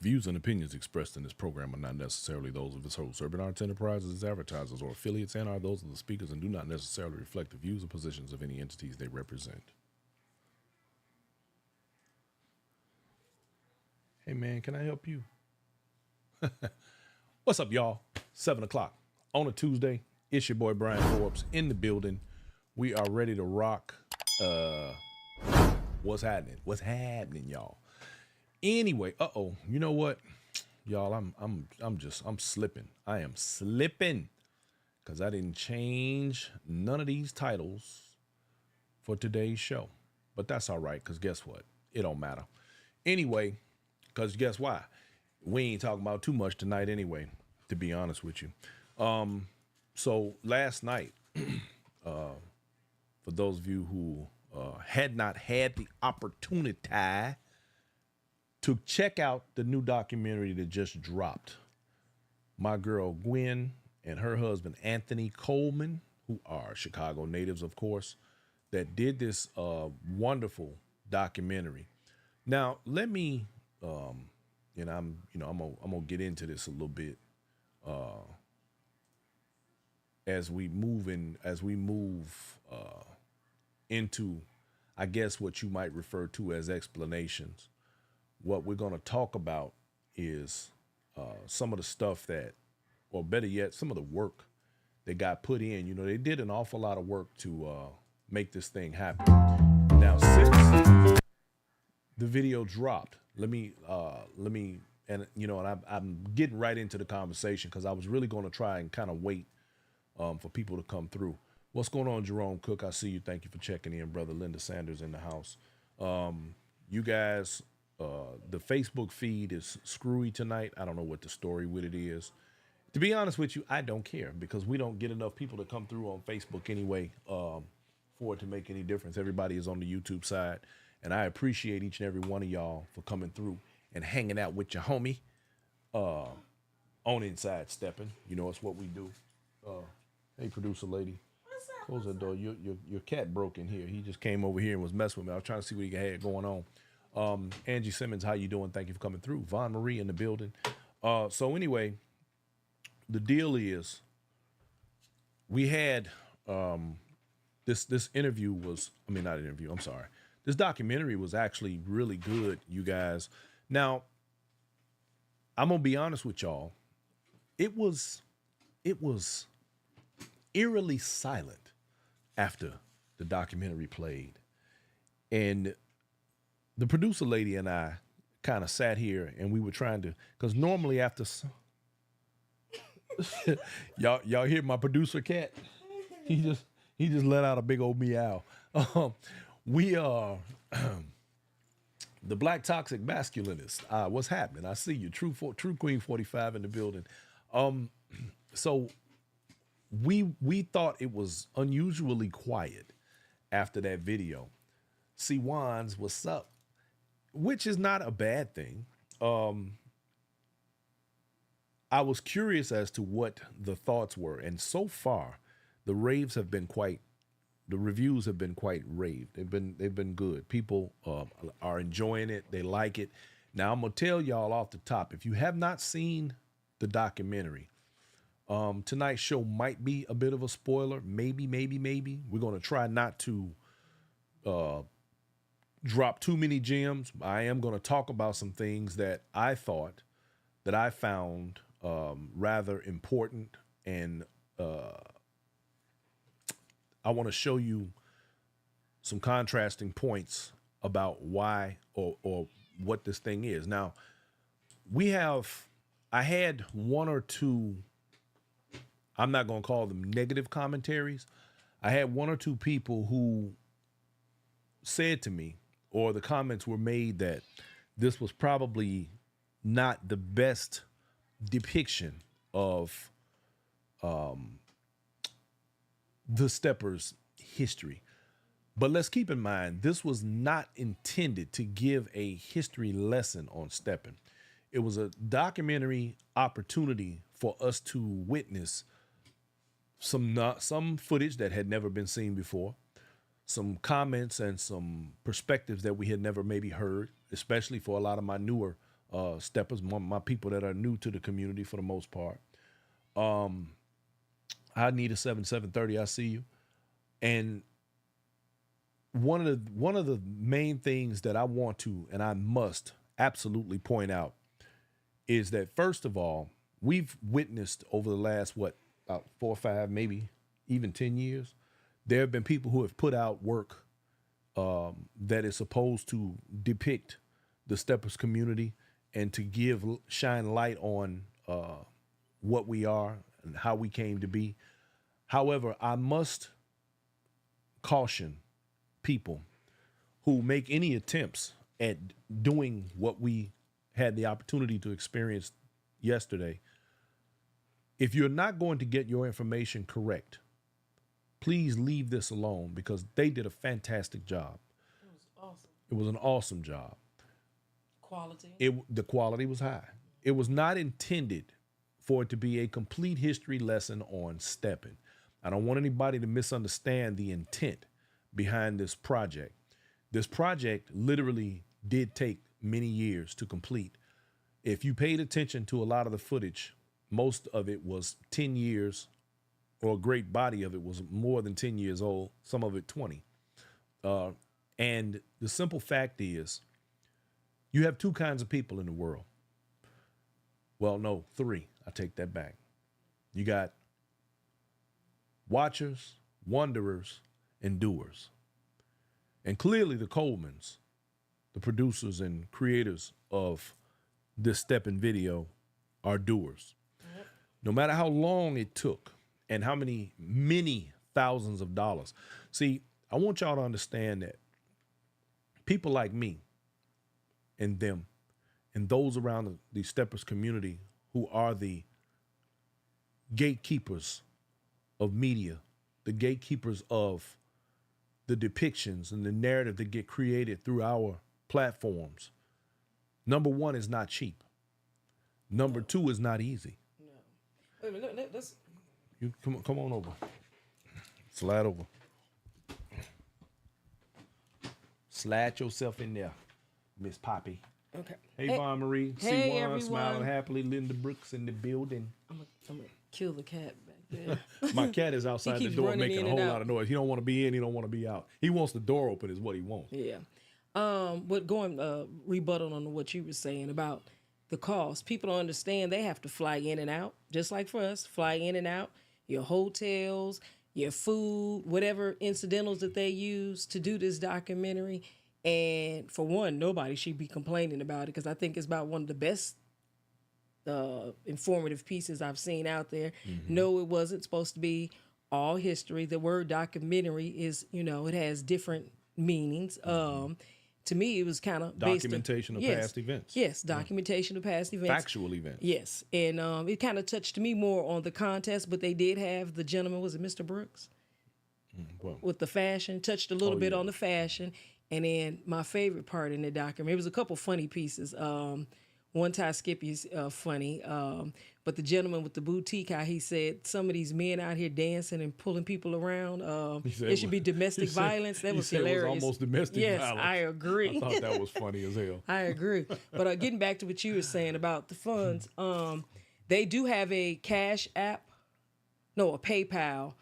Views and opinions expressed in this program are not necessarily those of its hosts, Urban Arts Enterprises, its advertisers, or affiliates, and are those of the speakers and do not necessarily reflect the views or positions of any entities they represent. Hey, man, can I help you? What's up, y'all? 7 o'clock on a Tuesday. It's your boy, Brian Forbes, in the building. We are ready to rock. What's happening? What's happening, y'all? Anyway, you know what, y'all? I'm slipping. I am slipping because I didn't change none of these titles for today's show. But that's all right, because guess what? It don't matter. Anyway, because guess why? We ain't talking about too much tonight anyway, to be honest with you. So last night, for those of you who had not had the opportunity to check out the new documentary that just dropped. My girl Gwen and her husband Anthony Coleman, who are Chicago natives, of course, that did this wonderful documentary. Now, let me, and I'm gonna get into this a little bit as we move into, I guess, what you might refer to as explanations. What we're going to talk about is some of the stuff that, or better yet, some of the work that got put in. You know, they did an awful lot of work to make this thing happen. Now, since the video dropped, let me, and I'm getting right into the conversation because I was really going to try and kind of wait for people to come through. What's going on, Jerome Cook? I see you. Thank you for checking in, brother. Linda Sanders in the house. You guys. The Facebook feed is screwy tonight. I don't know what the story with it is. To be honest with you, I don't care because we don't get enough people to come through on Facebook anyway for it to make any difference. Everybody is on the YouTube side, and I appreciate each and every one of y'all for coming through and hanging out with your homie on Inside Steppin. You know, it's what we do. Hey, producer lady. Close that door. Your cat broke in here. He just came over here and was messing with me. I was trying to see what he had going on. Angie Simmons, how you doing? Thank you for coming through. Von Marie in the building. So anyway, the deal is we had this interview was, I mean, not an interview, I'm sorry. This documentary was actually really good, you guys. Now, I'm going to be honest with y'all. It was eerily silent after the documentary played. And the producer lady and I kind of sat here and we were trying to, because normally after y'all hear my producer cat? He just let out a big old meow. We are the Black Toxic Masculinist. What's happening? I see you, True Queen 45 in the building. So we thought it was unusually quiet after that video. See, Wands, what's up? Which is not a bad thing. I was curious as to what the thoughts were, and so far, the reviews have been quite raved. They've been good. People are enjoying it. They like it. Now I'm gonna tell y'all off the top, if you have not seen the documentary, tonight's show might be a bit of a spoiler. Maybe. We're gonna try not to drop too many gems. I am going to talk about some things that I found rather important, and I want to show you some contrasting points about why or what this thing is. Now, I had one or two, I'm not going to call them negative commentaries. I had one or two people who said to me, or the comments were made that this was probably not the best depiction of the Steppers' history. But let's keep in mind, this was not intended to give a history lesson on Steppin. It was a documentary opportunity for us to witness some footage that had never been seen before, some comments and some perspectives that we had never maybe heard, especially for a lot of my newer Steppers, my people that are new to the community for the most part. I need a 730. I see you. And one of the main things that I want to and I must absolutely point out is that, first of all, we've witnessed over the last about 4 or 5, maybe even 10 years, there have been people who have put out work that is supposed to depict the Steppers community and to shine light on what we are and how we came to be. However, I must caution people who make any attempts at doing what we had the opportunity to experience yesterday. If you're not going to get your information correct, please leave this alone, because they did a fantastic job. It was awesome. It was an awesome job. Quality. The quality was high. It was not intended for it to be a complete history lesson on Steppin. I don't want anybody to misunderstand the intent behind this project. This project literally did take many years to complete. If you paid attention to a lot of the footage, most of it was 10 years, or a great body of it was more than 10 years old, some of it 20. And the simple fact is, you have two kinds of people in the world. Well, no, 3. I take that back. You got watchers, wanderers, and doers. And clearly the Colemans, the producers and creators of this Steppin video, are doers. Yep. No matter how long it took and how many thousands of dollars. See, I want y'all to understand that people like me and them and those around the Steppers community who are the gatekeepers of media, the gatekeepers of the depictions and the narrative that get created through our platforms. Number 1 is not cheap. Number 2 is not easy. No. Wait a minute, let's... You come on over. Slide over. Slide yourself in there, Miss Poppy. Okay. Hey, Von Marie. Hey, C1, everyone. smiling happily. Linda Brooks in the building. I'm gonna kill the cat back there. My cat is outside the door making a whole lot of noise. He don't want to be in. He don't want to be out. He wants the door open is what he wants. Yeah. But going rebuttal on what you were saying about the cost, people don't understand they have to fly in and out, just like for us, fly in and out, your hotels, your food, whatever incidentals that they use to do this documentary. And for one, nobody should be complaining about it, because I think it's about one of the best informative pieces I've seen out there. Mm-hmm. No, it wasn't supposed to be all history. The word documentary is, it has different meanings. Mm-hmm. To me, it was kind of documentation of past events. Yes, documentation of past events. Factual events. Yes, and it kind of touched me more on the contest, but they did have the gentleman, was it Mr. Brooks? With the fashion, touched a little bit on the fashion. And then my favorite part in the documentary, it was a couple funny pieces. One Ty Skippy's funny, but the gentleman with the boutique, how he said some of these men out here dancing and pulling people around, it should be domestic violence. That was hilarious. It was almost domestic violence. Yes, I agree. I thought that was funny as hell. I agree. But getting back to what you were saying about the funds, they do have a Cash App, a PayPal.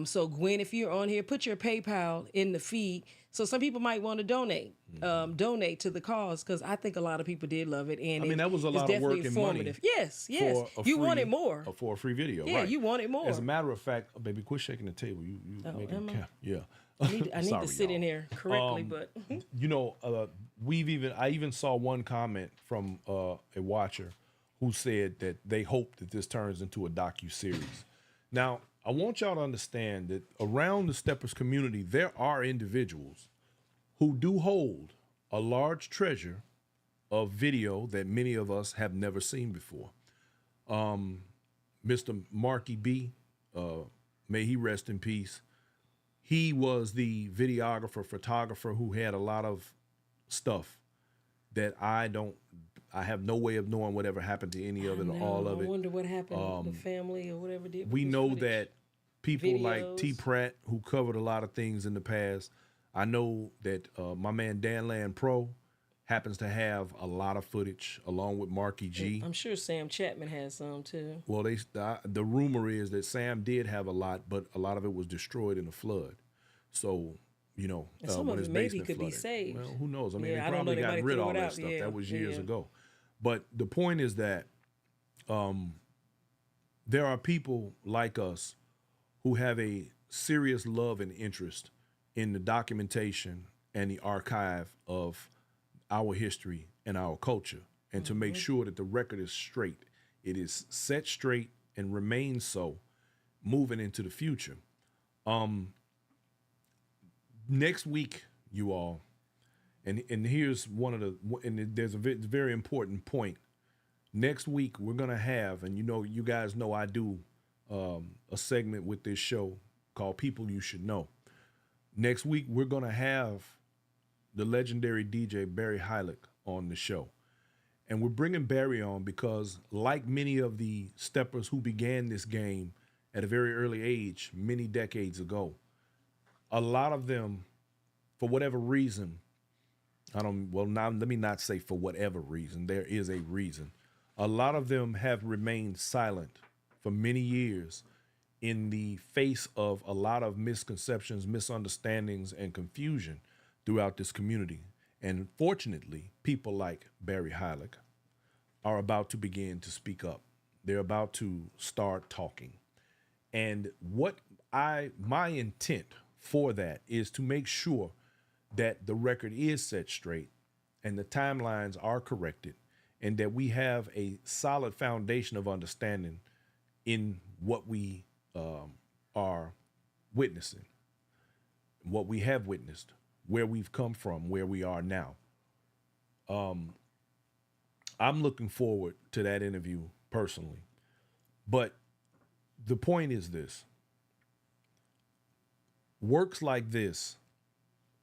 So Gwen, if you're on here, put your PayPal in the feed. So some people might want to donate to the cause, because I think a lot of people did love it. And that was a lot of work and money. Yes. You wanted more. For a free video, yeah, right. you wanted more. As a matter of fact, baby, quit shaking the table. You make it count. Yeah. I need Sorry, to sit y'all. in here correctly, but You know, I even saw one comment from a watcher who said that they hope that this turns into a docu-series. Now, I want y'all to understand that around the Steppers community, there are individuals who do hold a large treasure of video that many of us have never seen before. Mr. Marky B, may he rest in peace. He was the videographer, photographer who had a lot of stuff that I have no way of knowing whatever happened to any of it or all of I it. wonder what happened. The family or whatever did. With We this know footage. that people like T. Videos. Pratt, who covered a lot of things in the past, I know that my man Dan Land Pro happens to have a lot of footage along with Marky G. I'm sure Sam Chapman has some too. Well, the rumor is that Sam did have a lot, but a lot of it was destroyed in a flood. So, you know, And some when of his it maybe basement could be flooded. saved. Well, who knows? I mean, Yeah, they I don't know. probably They got might have rid of threw all it that out. stuff. Yeah, That was years yeah. ago. But the point is that there are people like us who have a serious love and interest in the documentation and the archive of our history and our culture, and to make sure that the record is straight. It is set straight and remains so moving into the future. Next week, you all, and here's one of the, and there's a very important point. Next week, we're going to have, and you know, you guys know I do a segment with this show called People You Should Know. Next week, we're going to have the legendary DJ Barry Hylick on the show. And we're bringing Barry on because, like many of the steppers who began this game at a very early age, many decades ago, a lot of them, for whatever reason, now let me not say for whatever reason, there is a reason. A lot of them have remained silent for many years in the face of a lot of misconceptions, misunderstandings, and confusion throughout this community. And fortunately, people like Barry Hylick are about to begin to speak up. They're about to start talking. And my intent for that is to make sure that the record is set straight and the timelines are corrected and that we have a solid foundation of understanding in what we are witnessing, what we have witnessed, where we've come from, where we are now. I'm looking forward to that interview personally. But the point is this. Works like this,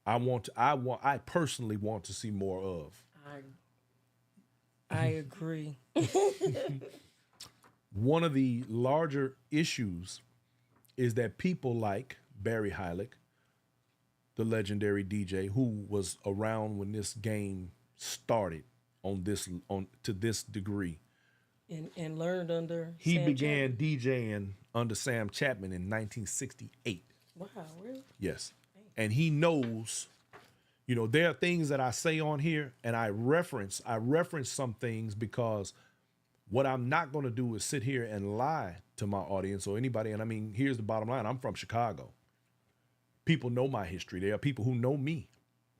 I personally want to see more of. I agree. One of the larger issues is that people like Barry Hylick, the legendary DJ who was around when this game started to this degree. And learned under He Sam began Chapman. DJing under Sam Chapman in 1968. Wow, really? Yes. And he knows, you know, there are things that I say on here and I reference some things because what I'm not going to do is sit here and lie to my audience or anybody. And I mean, here's the bottom line. I'm from Chicago. People know my history. There are people who know me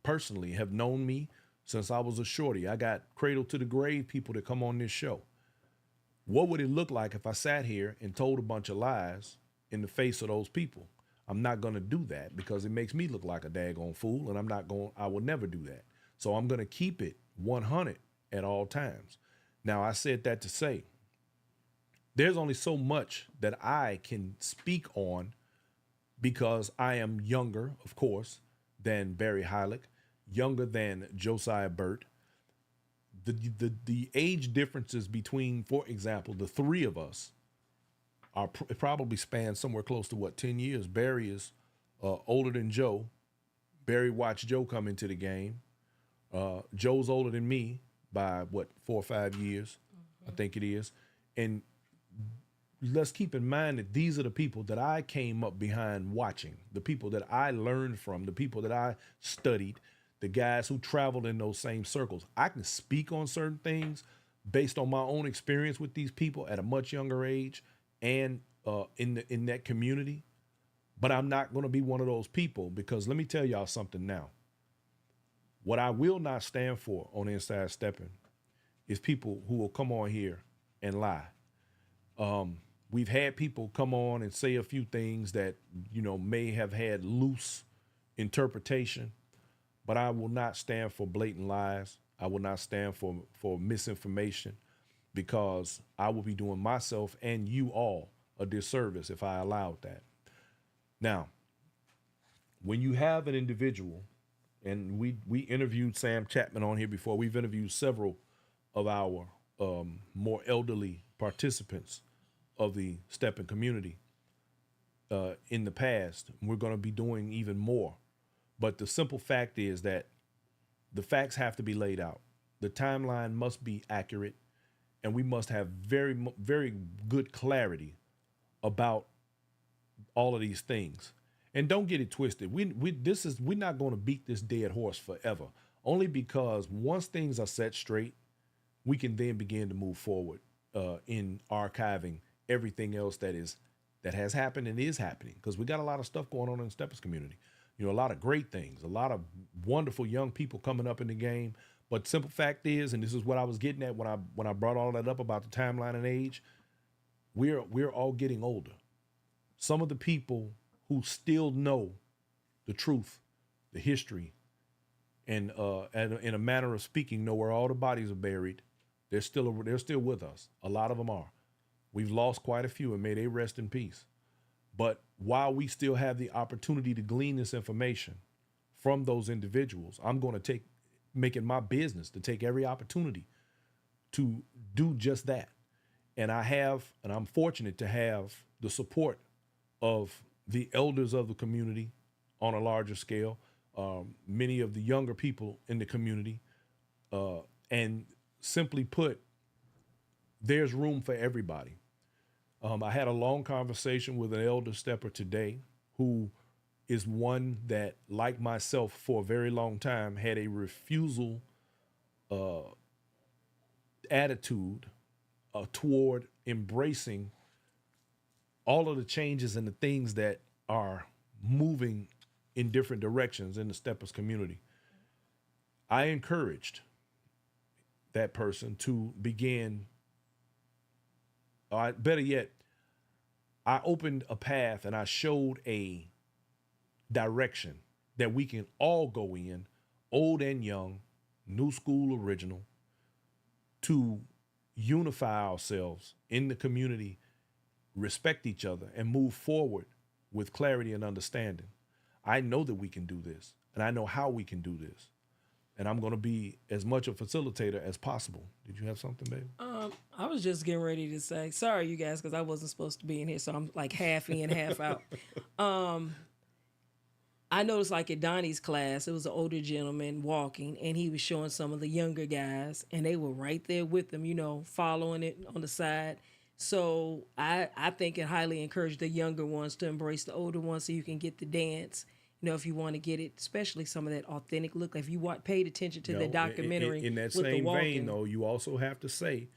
personally, have known me since I was a shorty. I got cradle to the grave people that come on this show. What would it look like if I sat here and told a bunch of lies in the face of those people? I'm not going to do that because it makes me look like a daggone fool, and I will never do that. So I'm going to keep it 100 at all times. Now, I said that to say, there's only so much that I can speak on because I am younger, of course, than Barry Hylick, younger than Josiah Burt. The age differences between, for example, the three of us are probably span somewhere close to 10 years. Barry is older than Joe. Barry watched Joe come into the game. Joe's older than me by 4 or 5 years, I think it is. And let's keep in mind that these are the people that I came up behind watching, the people that I learned from, the people that I studied, the guys who traveled in those same circles. I can speak on certain things based on my own experience with these people at a much younger age and in that community. But I'm not going to be one of those people, because let me tell y'all something now. What I will not stand for on Inside Steppin' is people who will come on here and lie. We've had people come on and say a few things that, may have had loose interpretation, but I will not stand for blatant lies. I will not stand for misinformation, because I will be doing myself and you all a disservice if I allowed that. Now, when you have an individual, and we interviewed Sam Chapman on here before, we've interviewed several of our more elderly participants of the Steppin community in the past. We're going to be doing even more. But the simple fact is that the facts have to be laid out. The timeline must be accurate, and we must have very, very good clarity about all of these things. And don't get it twisted. We're not going to beat this dead horse forever. Only because once things are set straight, we can then begin to move forward in archiving everything else that has happened and is happening. Because we got a lot of stuff going on in the Steppers community. A lot of great things, a lot of wonderful young people coming up in the game. But simple fact is, and this is what I was getting at when I brought all that up about the timeline and age, we're all getting older. Some of the people who still know the truth, the history, and in a manner of speaking, know where all the bodies are buried. They're still with us. A lot of them are. We've lost quite a few, and may they rest in peace. But while we still have the opportunity to glean this information from those individuals, I'm going to make it my business to take every opportunity to do just that. And I'm fortunate to have the support of the elders of the community on a larger scale, many of the younger people in the community, and simply put, there's room for everybody. I had a long conversation with an elder stepper today who is one that, like myself, for a very long time, had a refusal attitude toward embracing all of the changes and the things that are moving in different directions in the Steppers community. I encouraged that person to begin, better yet, I opened a path and I showed a direction that we can all go in, old and young, new school, original, to unify ourselves in the community, respect each other, and move forward with clarity and understanding. I know that we can do this, and I know how we can do this. And I'm going to be as much a facilitator as possible. Did you have something, baby? I was just getting ready to say, sorry, you guys, because I wasn't supposed to be in here, so I'm like half in, half out. I noticed like at Donnie's class, it was an older gentleman walking, and he was showing some of the younger guys, and they were right there with him, following it on the side. So I think it highly encouraged the younger ones to embrace the older ones so you can get the dance. If you want to get it, especially some of that authentic look. If you paid attention to the documentary in that same vein, though, you also have to say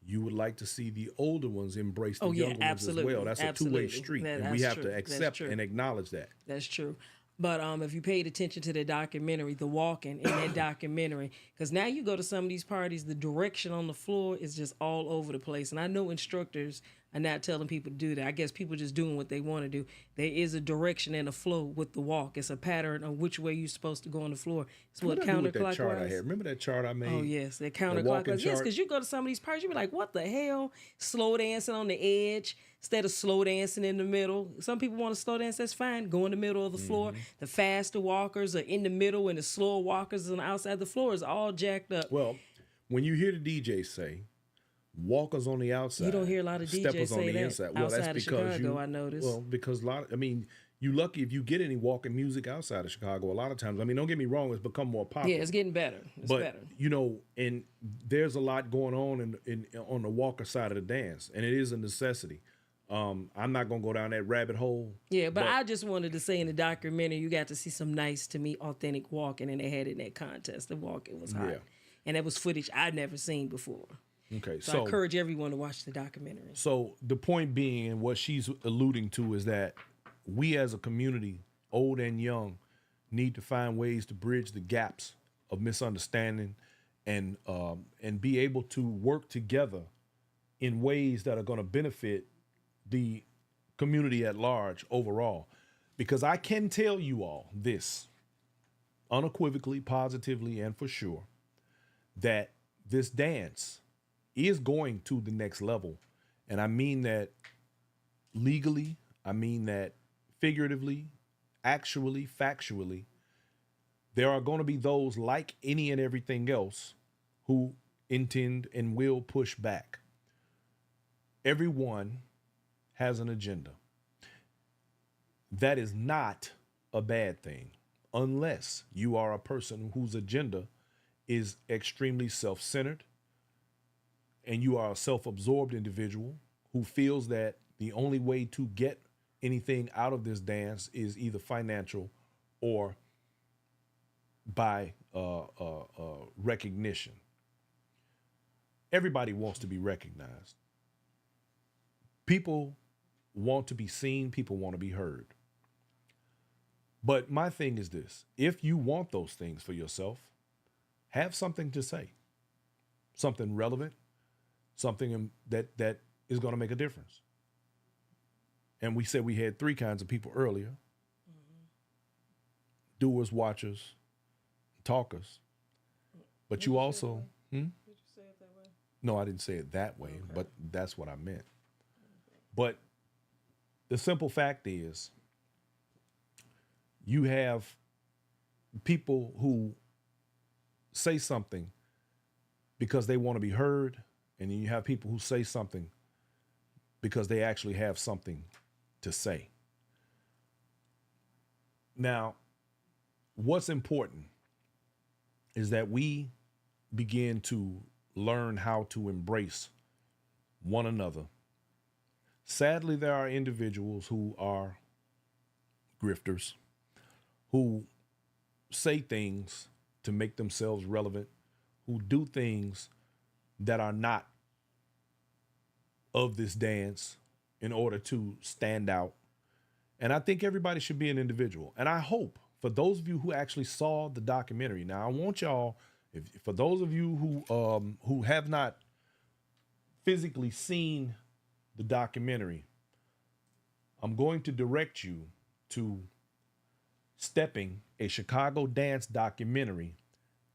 you would like to see the older ones embrace the younger ones as well. That's a two-way street, and we have to accept and acknowledge that. That's true. But if you paid attention to the documentary, The Walking in that documentary, because now you go to some of these parties, the direction on the floor is just all over the place. And I know instructors are not telling people to do that. I guess people just doing what they want to do. There is a direction and a flow with the walk. It's a pattern of which way you're supposed to go on the floor. It's what counterclockwise. Chart I had. Remember that chart I made? Oh, yes, that counterclockwise. Yes, because you go to some of these parties, you be like, what the hell? Slow dancing on the edge instead of slow dancing in the middle. Some people want to slow dance, that's fine. Go in the middle of the floor. The faster walkers are in the middle, and the slower walkers on the outside. The floor is all jacked up. Well, when you hear the DJ say, walkers on the outside, you don't hear a lot of DJs steppers say on the that. inside. Well, outside that's of because Chicago, I noticed. Well, because you lucky if you get any walking music outside of Chicago. A lot of times, don't get me wrong, it's become more popular. Yeah, it's getting better. It's better. And there's a lot going on on the walker side of the dance, and it is a necessity. I'm not gonna go down that rabbit hole. Yeah, but I just wanted to say in the documentary, you got to see some nice, to me, authentic walking, and they had it in that contest. The walking was hot, and that was footage I'd never seen before. Okay, so I encourage everyone to watch the documentary. So the point being, and what she's alluding to, is that we as a community, old and young, need to find ways to bridge the gaps of misunderstanding and be able to work together in ways that are going to benefit the community at large overall. Because I can tell you all this unequivocally, positively, and for sure that this dance is going to the next level. And I mean that legally, I mean that figuratively, actually, factually. There are going to be those, like any and everything else, who intend and will push back. Everyone has an agenda. That is not a bad thing, unless you are a person whose agenda is extremely self-centered and you are a self-absorbed individual who feels that the only way to get anything out of this dance is either financial or by recognition. Everybody wants to be recognized. People want to be seen. People want to be heard. But my thing is this: if you want those things for yourself, have something to say, something relevant, something that is going to make a difference. And we said we had three kinds of people earlier: doers, watchers, talkers. But you also, Did you say it that way? no, I didn't say it that way, but that's what I meant. But the simple fact is, you have people who say something because they want to be heard, and then you have people who say something because they actually have something to say. Now, what's important is that we begin to learn how to embrace one another. Sadly, there are individuals who are grifters, who say things to make themselves relevant, who do things that are not of this dance in order to stand out. And I think everybody should be an individual. And I hope for those of you who actually saw the documentary, now I want y'all, for those of you who have not physically seen the documentary, I'm going to direct you to Steppin, a Chicago dance documentary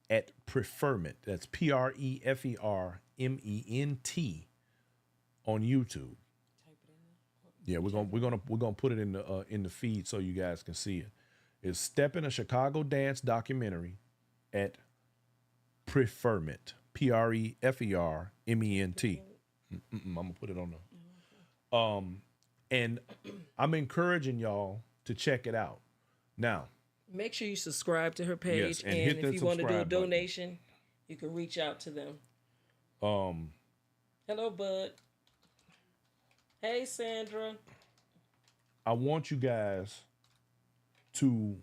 at Preferment. That's Preferment on YouTube. Yeah, we're gonna put it in the feed so you guys can see it. It's Steppin, a Chicago dance documentary at Preferment. Preferment. I'm gonna put it on the. And I'm encouraging y'all to check it out. Now, make sure you subscribe to her page, yes, and and hit that if you want to do a subscribe button. donation, you can reach out to them. Hello, Bud. Hey, Sandra. I want you guys to.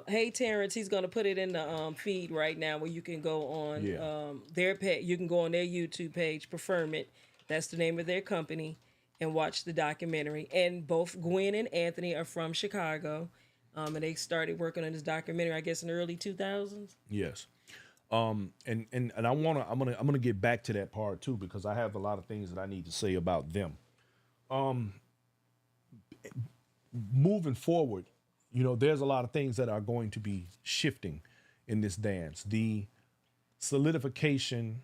Hey, Terrence. He's gonna put it in the feed right now, where you can go on their page. You can go on their YouTube page, Preferment. That's the name of their company, and watch the documentary. And both Gwen and Anthony are from Chicago, and they started working on this documentary, I guess, in the early 2000s. Yes. And I'm gonna get back to that part too, because I have a lot of things that I need to say about them. Moving forward, there's a lot of things that are going to be shifting in this dance. The solidification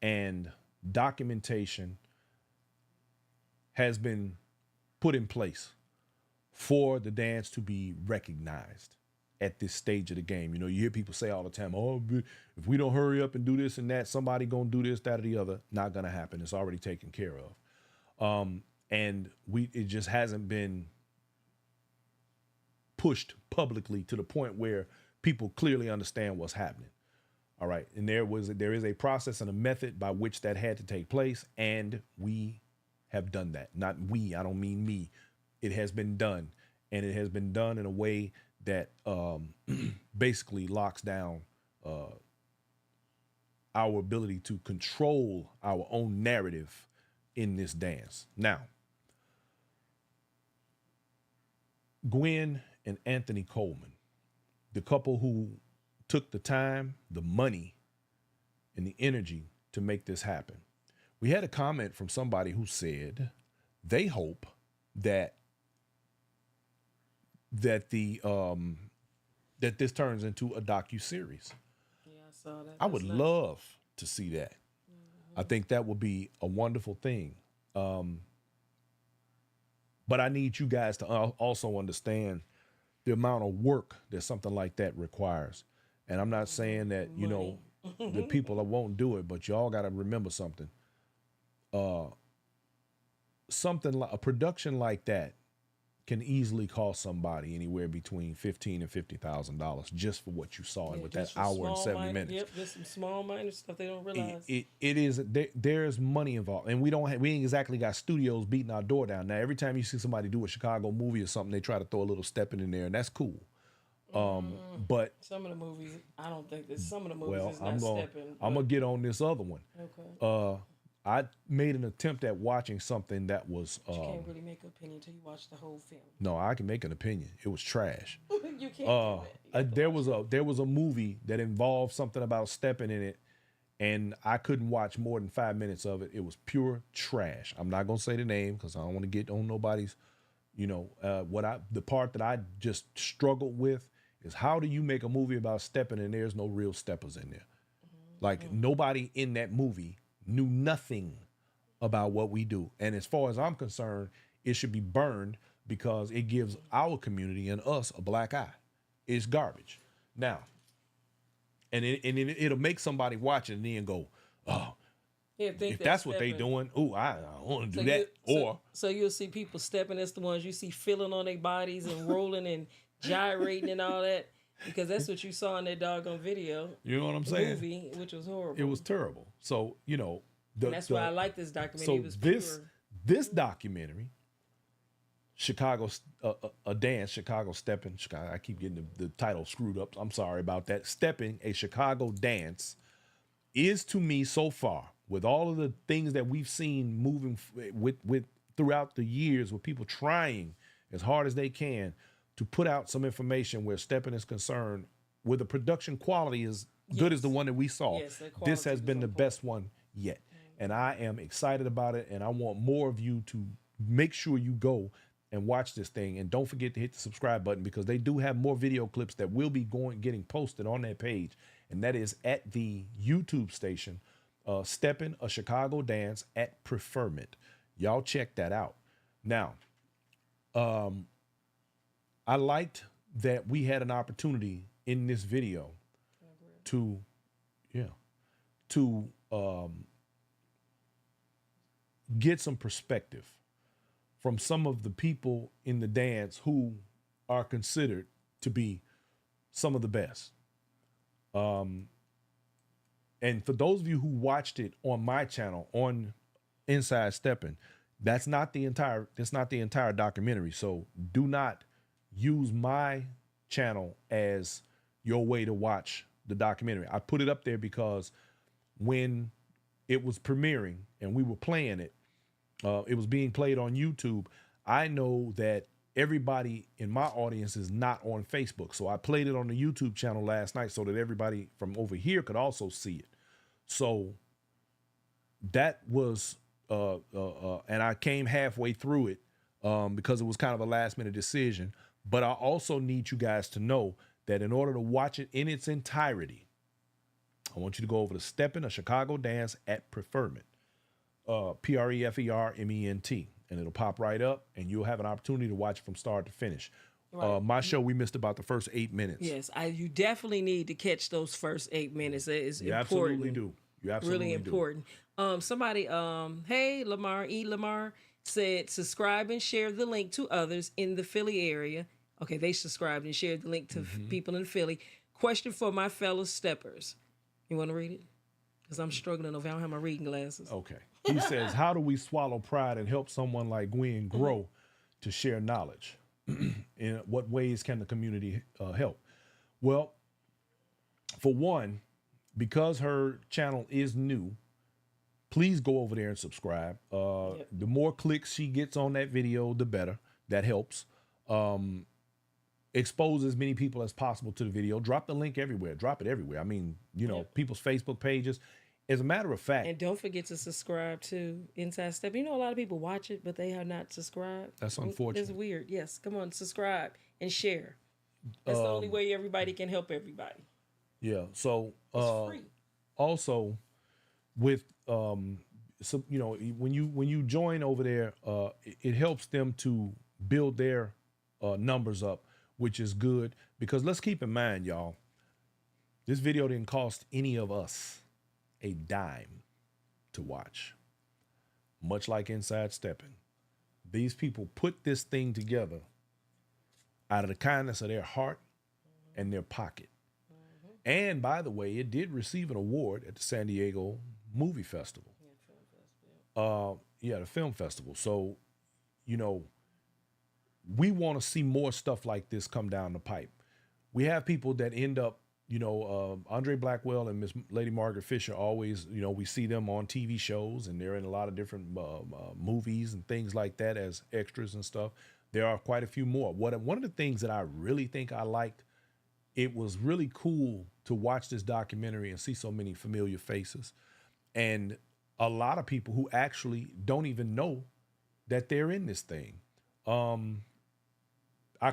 and documentation has been put in place for the dance to be recognized at this stage of the game. You hear people say all the time, oh, if we don't hurry up and do this and that, somebody gonna do this, that, or the other. Not gonna happen. It's already taken care of. And it just hasn't been pushed publicly to the point where people clearly understand what's happening. All right. And there is a process and a method by which that had to take place, and we have done that. Not we, I don't mean me. It has been done, and it has been done in a way that basically locks down our ability to control our own narrative in this dance. Now, Gwen and Anthony Coleman, the couple who took the time, the money, and the energy to make this happen. We had a comment from somebody who said they hope that that this turns into a docuseries. Yeah, I saw that. I would love to see that. I think that would be a wonderful thing. But I need you guys to also understand the amount of work that something like that requires. And I'm not saying that, you know, the people that won't do it, but y'all got to remember something. Something like a production like that can easily cost somebody anywhere between $15,000 and $50,000 just for what you saw in with that hour and 70 minutes. Yep, just some small minor stuff they don't realize. It is there's money involved, and we ain't exactly got studios beating our door down. Now, every time you see somebody do a Chicago movie or something, they try to throw a little Steppin in there, and that's cool. But some of the movies, I don't think that some of the movies is not Steppin. I'm gonna get on this other one. Okay. I made an attempt at watching something that was. You can't really make an opinion until you watch the whole film. No, I can make an opinion. It was trash. You can't. There was a movie that involved something about Steppin in it, and I couldn't watch more than 5 minutes of it. It was pure trash. I'm not gonna say the name because I don't want to get on nobody's. You know, the part that I just struggled with is how do you make a movie about Steppin and there's no real steppers in there? Like nobody in that movie knew nothing about what we do. And as far as I'm concerned, it should be burned because it gives our community and us a black eye. It's garbage. Now, and it'll make somebody watch it and then go, oh, yeah, if that's what they doing, I want to do that. So you'll see people Steppin. That's the ones you see feeling on their bodies and rolling and gyrating and all that. Because that's what you saw in that doggone video. You know what I'm saying? Movie, which was horrible. It was terrible. So, you know. And that's why I like this documentary. So this documentary, Chicago, a dance, Chicago Steppin', Chicago, I keep getting the title screwed up. I'm sorry about that. Steppin', a Chicago dance, is to me so far, with all of the things that we've seen moving with throughout the years with people trying as hard as they can to put out some information where Steppin' is concerned, where the production quality is good as the one that we saw. Yes, this has been the best one yet. And I am excited about it, and I want more of you to make sure you go and watch this thing. And don't forget to hit the subscribe button because they do have more video clips that will be getting posted on that page. And that is at the YouTube station, Steppin', a Chicago dance at Preferment. Y'all check that out. Now, I liked that we had an opportunity in this video to get some perspective from some of the people in the dance who are considered to be some of the best. And for those of you who watched it on my channel on Inside Steppin', that's not the entire documentary. So do not use my channel as your way to watch the documentary. I put it up there because when it was premiering and we were playing it, it was being played on YouTube. I know that everybody in my audience is not on Facebook. So I played it on the YouTube channel last night so that everybody from over here could also see it. So that was, and I came halfway through it because it was kind of a last minute decision. But I also need you guys to know that in order to watch it in its entirety, I want you to go over to Steppin', a Chicago dance at Preferment, Preferment, and it'll pop right up, and you'll have an opportunity to watch it from start to finish. Right. My show, we missed about the first 8 minutes. Yes, you definitely need to catch those first 8 minutes. It's you important. Absolutely do. You absolutely really important. Somebody, hey, Lamar said, subscribe and share the link to others in the Philly area. Okay, they subscribed and shared the link to people in Philly. Question for my fellow steppers. You want to read it? Because I'm struggling over. I don't have my reading glasses. Okay. He says, how do we swallow pride and help someone like Gwen grow to share knowledge? In what ways can the community help? Well, for one, because her channel is new, please go over there and subscribe. The more clicks she gets on that video, the better. That helps. expose as many people as possible to the video. Drop the link everywhere. Drop it everywhere. I mean, people's Facebook pages. As a matter of fact. And don't forget to subscribe to Inside Step. You know, a lot of people watch it, but they have not subscribed. That's unfortunate. It's weird. Yes. Come on, subscribe and share. That's the only way everybody can help everybody. Yeah. So it's free. Also with when you join over there, it helps them to build their numbers up, which is good, because let's keep in mind, y'all, this video didn't cost any of us a dime to watch. Much like Inside Steppin', these people put this thing together out of the kindness of their heart and their pocket. And by the way, it did receive an award at the San Diego Movie Festival. The film festival. So, we want to see more stuff like this come down the pipe. We have people that end up, Andre Blackwell and Miss Lady Margaret Fisher always, we see them on TV shows, and they're in a lot of different movies and things like that as extras and stuff. There are quite a few more. One of the things that I really think I liked, it was really cool to watch this documentary and see so many familiar faces, and a lot of people who actually don't even know that they're in this thing. I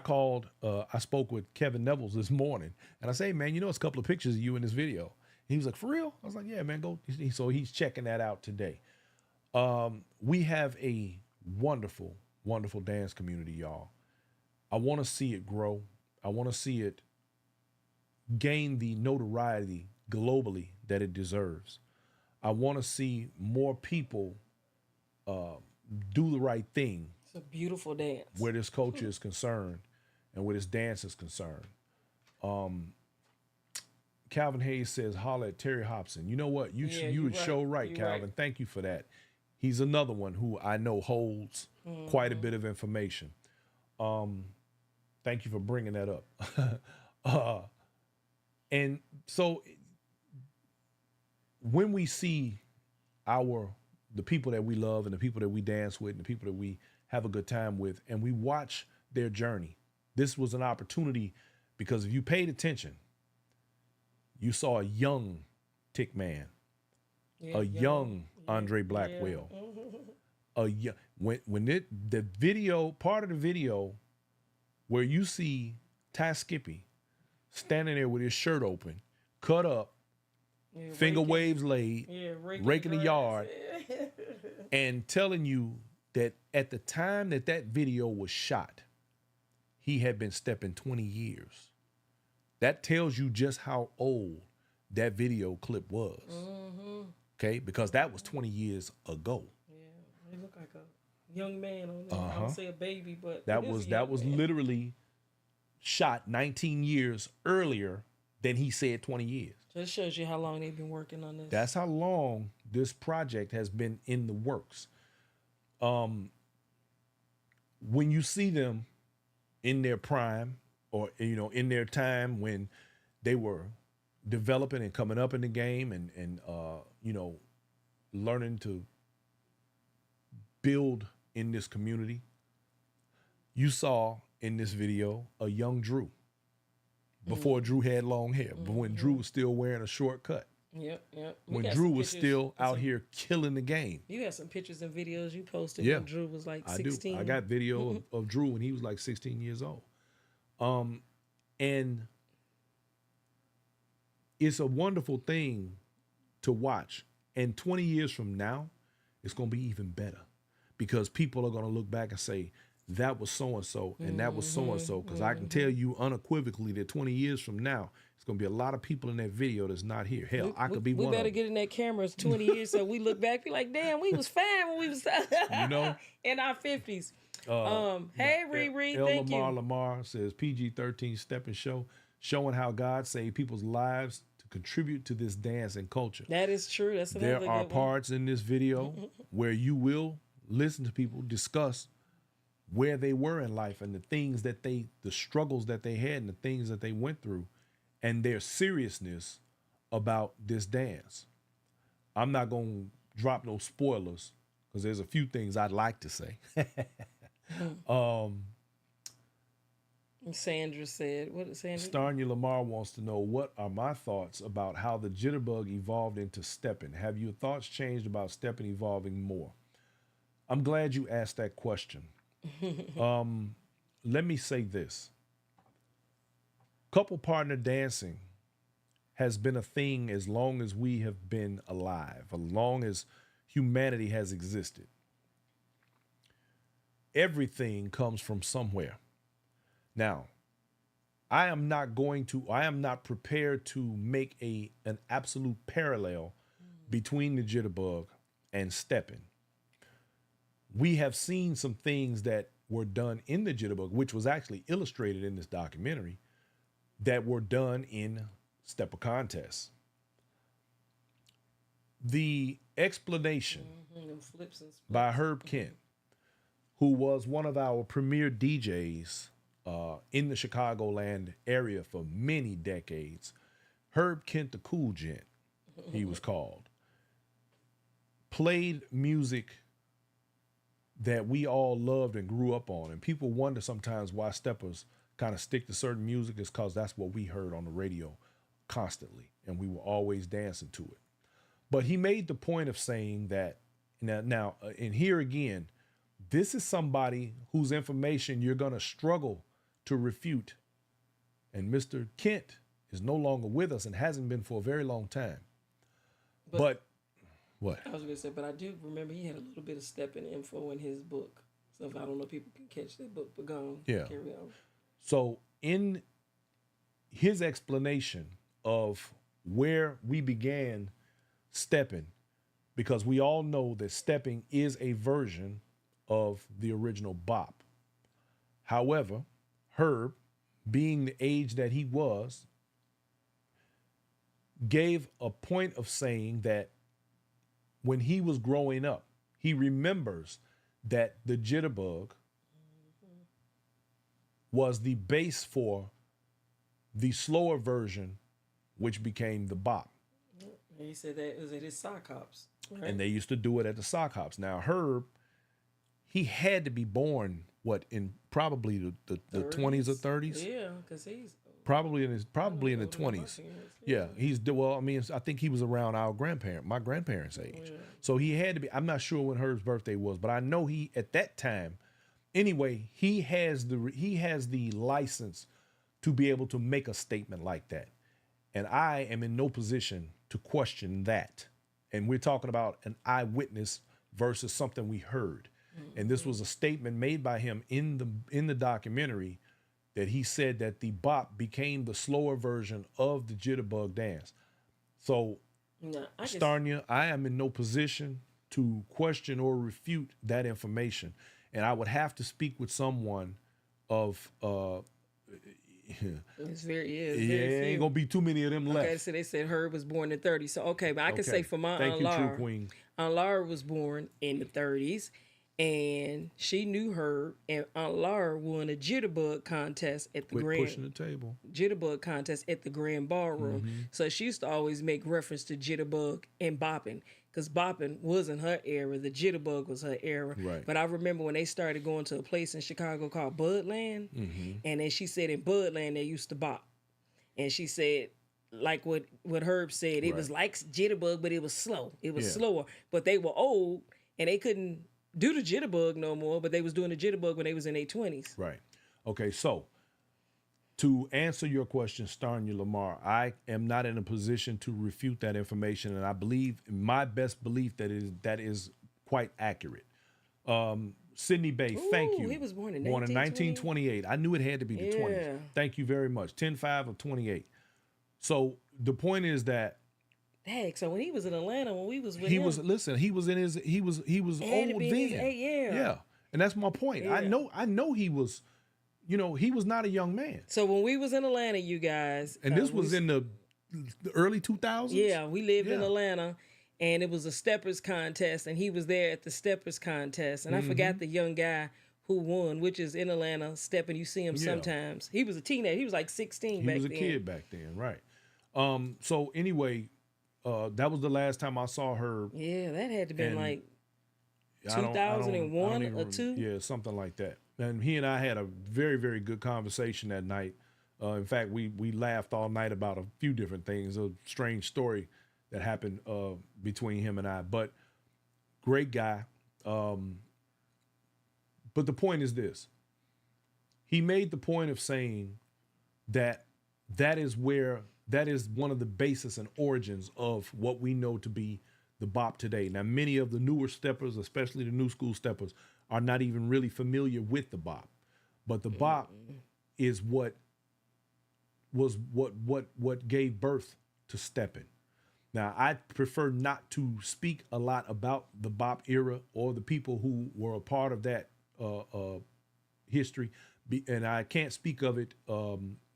spoke with Kevin Nevels this morning, and I say, man, it's a couple of pictures of you in this video. He was like, for real? I was like, yeah, man, go. So he's checking that out today. We have a wonderful, wonderful dance community, y'all. I want to see it grow. I want to see it gain the notoriety globally that it deserves. I want to see more people do the right thing. It's a beautiful dance. Where this culture is concerned and where this dance is concerned. Calvin Hayes says, holla at Terry Hobson. You know what? You would show right, Calvin. Right. Thank you for that. He's another one who I know holds quite a bit of information. Thank you for bringing that up. And so when we see the people that we love and the people that we dance with and the people that we have a good time with, and we watch their journey, this was an opportunity, because if you paid attention, you saw a young Tick Man, a young Andre Blackwell, the video, part of the video where you see Ty Skippy standing there with his shirt open, cut up, finger waves laid, raking the yard, and telling you that at the time that video was shot, he had been stepping 20 years. That tells you just how old that video clip was. Okay, because that was 20 years ago. Yeah, he looked like a young man on there. I don't say a baby, but that was literally shot 19 years earlier than he said 20 years. Just shows you how long they've been working on this. That's how long this project has been in the works. When you see them in their prime, or in their time when they were developing and coming up in the game and learning to build in this community, you saw in this video a young Drew. Before Drew had long hair, but when Drew was still wearing a short cut. Yep. When Drew was still out here killing the game. You had some pictures and videos you posted when Drew was like 16. I got video of Drew when he was like 16 years old. And it's a wonderful thing to watch. And 20 years from now, it's going to be even better, because people are going to look back and say, that was so-and-so, and that was so-and-so. Because I can tell you unequivocally that 20 years from now, it's going to be a lot of people in that video that's not here. Hell, I could be one of them. We better get in that camera 20 years so we look back, be like, damn, we was fine when we was in our 50s. Hey, Riri, thank you. Lamar says, PG-13 Steppin' Show, showing how God saved people's lives to contribute to this dance and culture. That is true. That's another There are parts in this video where you will listen to people discuss where they were in life and the struggles that they had and the things that they went through and their seriousness about this dance. I'm not going to drop no spoilers because there's a few things I'd like to say. Sandra said, what did Sandra? Starnia Lamar wants to know, what are my thoughts about how the jitterbug evolved into Steppin? Have your thoughts changed about Steppin evolving more? I'm glad you asked that question. Let me say this. Couple partner dancing has been a thing as long as we have been alive, as long as humanity has existed. Everything comes from somewhere. Now, I am not prepared to make an absolute parallel between the jitterbug and stepping. We have seen some things that were done in the jitterbug, which was actually illustrated in this documentary, that were done in stepper contests. The explanation by Herb Kent, who was one of our premier DJs in the Chicagoland area for many decades. Herb Kent, the Cool Gent, he was called, played music that we all loved and grew up on. And people wonder sometimes why steppers kind of stick to certain music. Is because that's what we heard on the radio constantly, and we were always dancing to it. But he made the point of saying that now, and here again, this is somebody whose information you're going to struggle to refute. And Mr. Kent is no longer with us and hasn't been for a very long time. But what? I was going to say, but I do remember he had a little bit of stepping info in his book. So if I don't know if people can catch that book, but go on. Yeah. Carry on. So in his explanation of where we began stepping, because we all know that stepping is a version of the original bop. However, Herb, being the age that he was, gave a point of saying that when he was growing up, he remembers that the jitterbug was the base for the slower version, which became the bop. And he said that it was at his sock hops. Right? And they used to do it at the sock hops. Now, Herb, he had to be born, in probably the 20s or 30s? Yeah, because he's... Probably in the 20s. Yeah, I think he was around my grandparents' age. Yeah. So he had to be. I'm not sure when Herb's birthday was, but I know he at that time. Anyway, he has the license to be able to make a statement like that, and I am in no position to question that. And we're talking about an eyewitness versus something we heard, and this was a statement made by him in the documentary, that he said that the bop became the slower version of the jitterbug dance. So, Starnia, I am in no position to question or refute that information. And I would have to speak with someone of... It's very ain't going to be too many of them left. Okay, so they said Herb was born in the 30s. So, but I can say for my Thank Aunt you, Laura. True Queen. Aunt Laura was born in the 30s. And she knew her, and Aunt Laura won a jitterbug contest at the pushing the table. Jitterbug contest at the Grand Ballroom. Mm-hmm. So she used to always make reference to jitterbug and bopping, because bopping wasn't her era. The jitterbug was her era. Right. But I remember when they started going to a place in Chicago called Budland, and then she said in Budland they used to bop, and she said, like what Herb said, it was like jitterbug, but it was slow. It was slower, but they were old and they couldn't do the jitterbug no more, but they was doing the jitterbug when they was in their 20s. Right. Okay, so to answer your question, Starnia Lamar, I am not in a position to refute that information, and I believe, in my best belief, that is quite accurate. Sydney Bay, thank you. He was born in 1928. I knew it had to be the 20s. Thank you very much. 10-5 of 28. So the point is that, heck, so when he was in Atlanta, when we was with him, he was old then. He was Yeah. And that's my point. Yeah. I know he was, he was not a young man. So when we was in Atlanta, you guys, and this was in the early 2000s. Yeah, we lived in Atlanta, and it was a steppers contest, and he was there at the steppers contest, and I forgot the young guy who won, which is in Atlanta, stepping. You see him sometimes. He was a teenager. He was like 16 back then. He was a kid back then, right? So anyway. That was the last time I saw her. Yeah, that had to be like 2001 or 2. Yeah, something like that. And he and I had a very, very good conversation that night. In fact, we laughed all night about a few different things. A strange story that happened between him and I. But great guy. But the point is this. He made the point of saying that that is one of the basis and origins of what we know to be the bop today. Now, many of the newer steppers, especially the new school steppers, are not even really familiar with the bop. But the bop is what gave birth to stepping. Now, I prefer not to speak a lot about the bop era or the people who were a part of that history, and I can't speak of it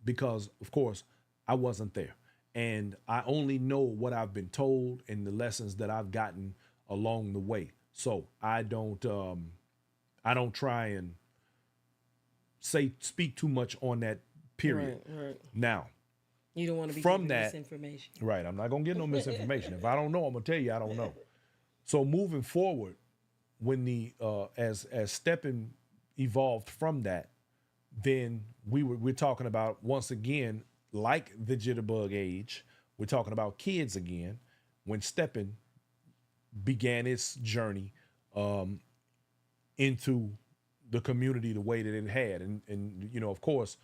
because, of course, I wasn't there. And I only know what I've been told and the lessons that I've gotten along the way. So I don't try and speak too much on that period. Right. Now, you don't want to be from giving that misinformation. Right. I'm not gonna get no misinformation. If I don't know, I'm gonna tell you I don't know. So moving forward, when the as Steppin evolved from that, then we're talking about, once again, like the jitterbug age, we're talking about kids again, when Steppin began its journey into the community the way that it had. And you know, of course,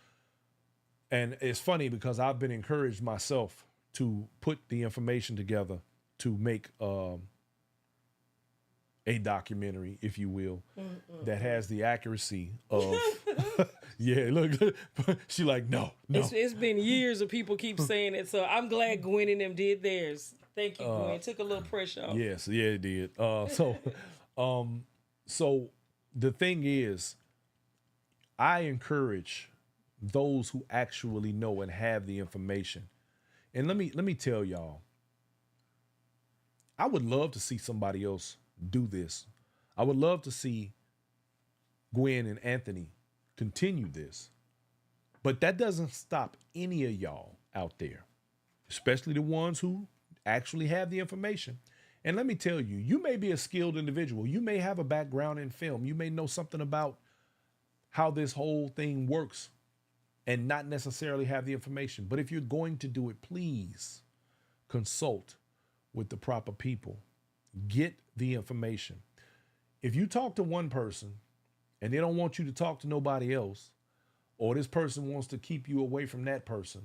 and it's funny because I've been encouraged myself to put the information together to make a documentary, if you will, that has the accuracy of yeah, look, she like, no. It's been years of people keep saying it, so I'm glad Gwen and them did theirs. Thank you, Gwen. Took a little pressure off. Yes, yeah, it did. So the thing is, I encourage those who actually know and have the information. And let me tell y'all, I would love to see somebody else do this. I would love to see Gwen and Anthony continue this. But that doesn't stop any of y'all out there, especially the ones who actually have the information. And let me tell you, you may be a skilled individual. You may have a background in film. You may know something about how this whole thing works and not necessarily have the information. But if you're going to do it, please consult with the proper people. Get the information. If you talk to one person and they don't want you to talk to nobody else, or this person wants to keep you away from that person,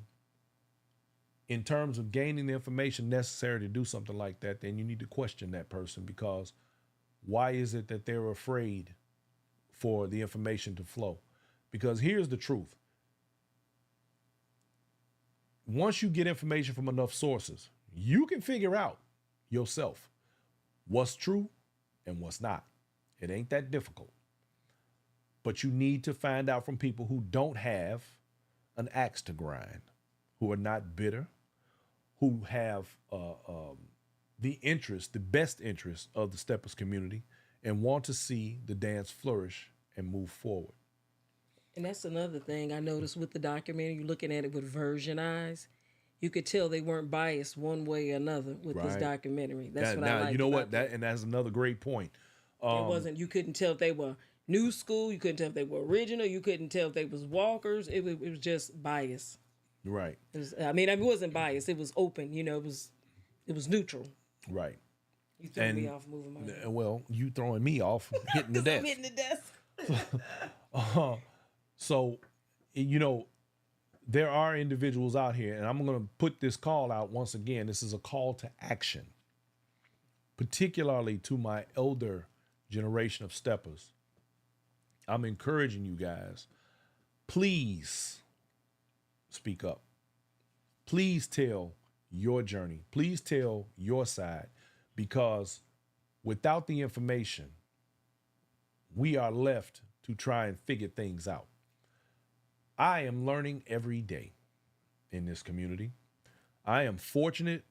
in terms of gaining the information necessary to do something like that, then you need to question that person, because why is it that they're afraid for the information to flow? Because here's the truth. Once you get information from enough sources, you can figure out yourself what's true and what's not. It ain't that difficult. But you need to find out from people who don't have an axe to grind, who are not bitter, who have the interest, the best interest of the Steppers community, and want to see the dance flourish and move forward. And that's another thing I noticed with the documentary. You're looking at it with virgin eyes. You could tell they weren't biased one way or another with this documentary. That's what I like. You know what? And that's another great point. It wasn't. You couldn't tell if they were new school. You couldn't tell if they were original. You couldn't tell if they was walkers. It was just bias. Right. It wasn't biased. It was open. You know, it was neutral. Right. You threw me off moving my head. Well, you throwing me off, hitting the desk. I'm hitting the desk. So, you know, there are individuals out here, and I'm going to put this call out once again. This is a call to action, particularly to my elder generation of steppers. I'm encouraging you guys, please speak up. Please tell your journey. Please tell your side, because without the information, we are left to try and figure things out. I am learning every day in this community. I am fortunate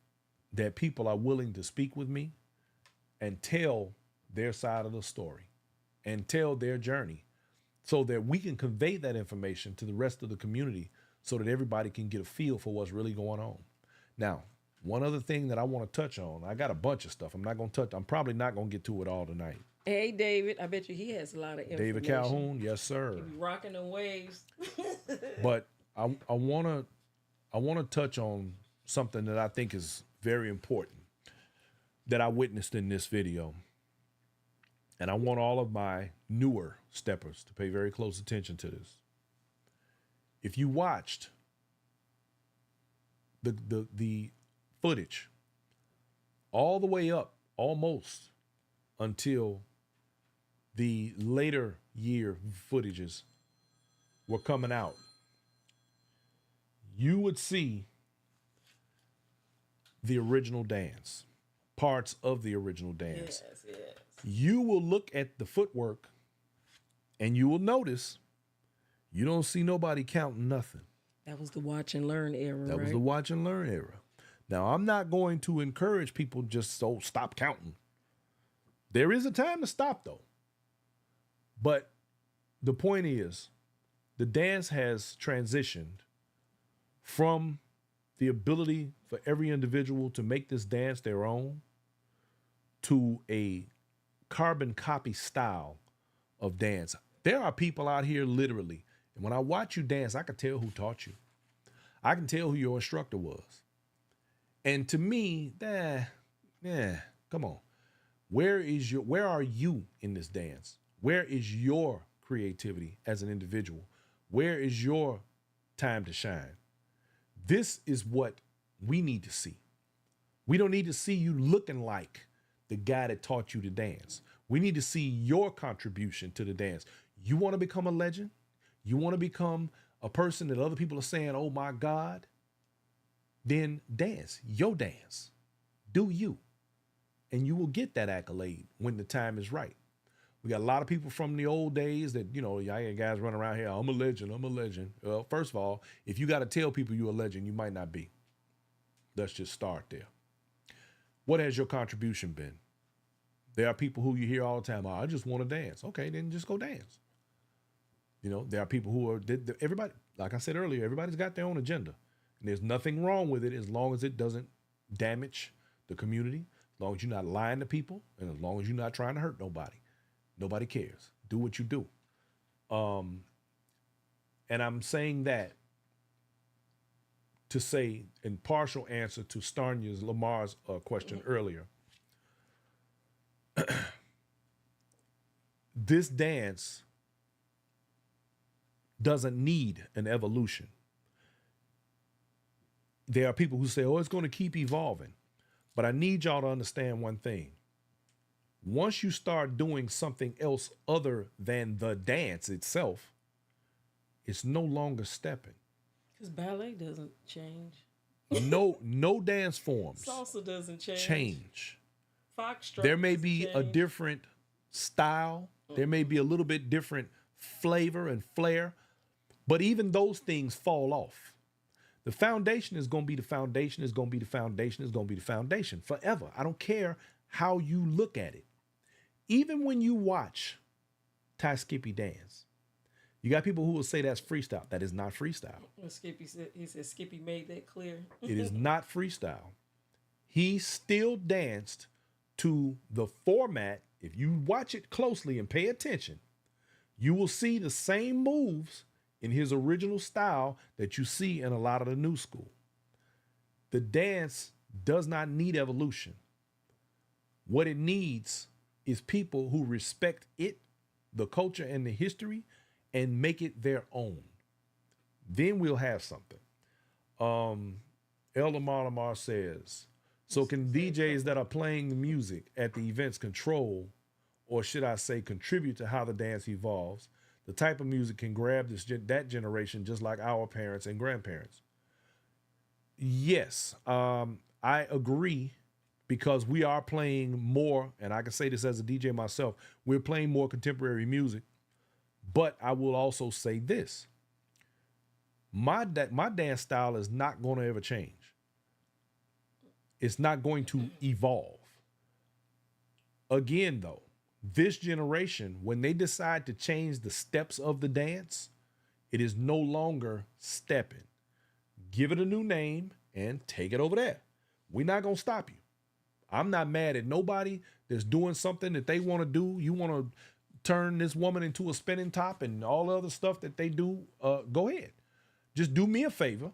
that people are willing to speak with me and tell their side of the story and tell their journey, so that we can convey that information to the rest of the community, so that everybody can get a feel for what's really going on. Now, one other thing that I want to touch on, I got a bunch of stuff I'm probably not going to get to it all tonight. Hey, David. I bet you he has a lot of information. David Calhoun, yes, sir. He be rocking the waves. But I wanna touch on something that I think is very important that I witnessed in this video. And I want all of my newer steppers to pay very close attention to this. If you watched the footage all the way up almost until the later year footages were coming out, you would see the original dance, parts of the original dance. Yes, yes. You will look at the footwork and you will notice you don't see nobody counting nothing. That was the watch and learn era, That was the watch and learn era. Now, I'm not going to encourage people just so stop counting. There is a time to stop, though. But the point is, the dance has transitioned from the ability for every individual to make this dance their own to a carbon copy style of dance. There are people out here literally, and when I watch you dance, I can tell who taught you. I can tell who your instructor was. And to me, come on. Where are you in this dance? Where is your creativity as an individual? Where is your time to shine? This is what we need to see. We don't need to see you looking like the guy that taught you to dance. We need to see your contribution to the dance. You want to become a legend? You want to become a person that other people are saying, oh my God? Then dance, your dance. Do you. And you will get that accolade when the time is right. We got a lot of people from the old days that, y'all guys running around here, I'm a legend, I'm a legend. Well, first of all, if you got to tell people you're a legend, you might not be. Let's just start there. What has your contribution been? There are people who you hear all the time, oh, I just want to dance. Okay, then just go dance. There are people who are, everybody, like I said earlier, everybody's got their own agenda. And there's nothing wrong with it as long as it doesn't damage the community, as long as you're not lying to people, and as long as you're not trying to hurt nobody. Nobody cares. Do what you do. And I'm saying that to say, in partial answer to Starnia's Lamar's question earlier, this dance doesn't need an evolution. There are people who say, oh, it's going to keep evolving. But I need y'all to understand one thing. Once you start doing something else other than the dance itself, it's no longer stepping. Because ballet doesn't change. No dance forms. Salsa doesn't change. Foxtrot. There may be a different style. There may be a little bit different flavor and flair. But even those things fall off. The foundation is going to be the foundation, is going to be the foundation, is going to be the foundation forever. I don't care how you look at it. Even when you watch Ty Skippy dance, you got people who will say that's freestyle. That is not freestyle. Skippy said Skippy made that clear. It is not freestyle. He still danced to the format. If you watch it closely and pay attention, you will see the same moves in his original style that you see in a lot of the new school. The dance does not need evolution. What it needs is people who respect it, the culture and the history, and make it their own. Then we'll have something. Elder Lamar says, so can DJs that are playing the music at the events control, or should I say contribute to how the dance evolves? The type of music can grab that generation just like our parents and grandparents. Yes, I agree, because we are playing more, and I can say this as a DJ myself, we're playing more contemporary music. But I will also say this. My dance style is not going to ever change. It's not going to evolve. Again, though, this generation, when they decide to change the steps of the dance, it is no longer stepping. Give it a new name and take it over there. We're not going to stop you. I'm not mad at nobody that's doing something that they want to do. You want to turn this woman into a spinning top and all the other stuff that they do, go ahead. Just do me a favor,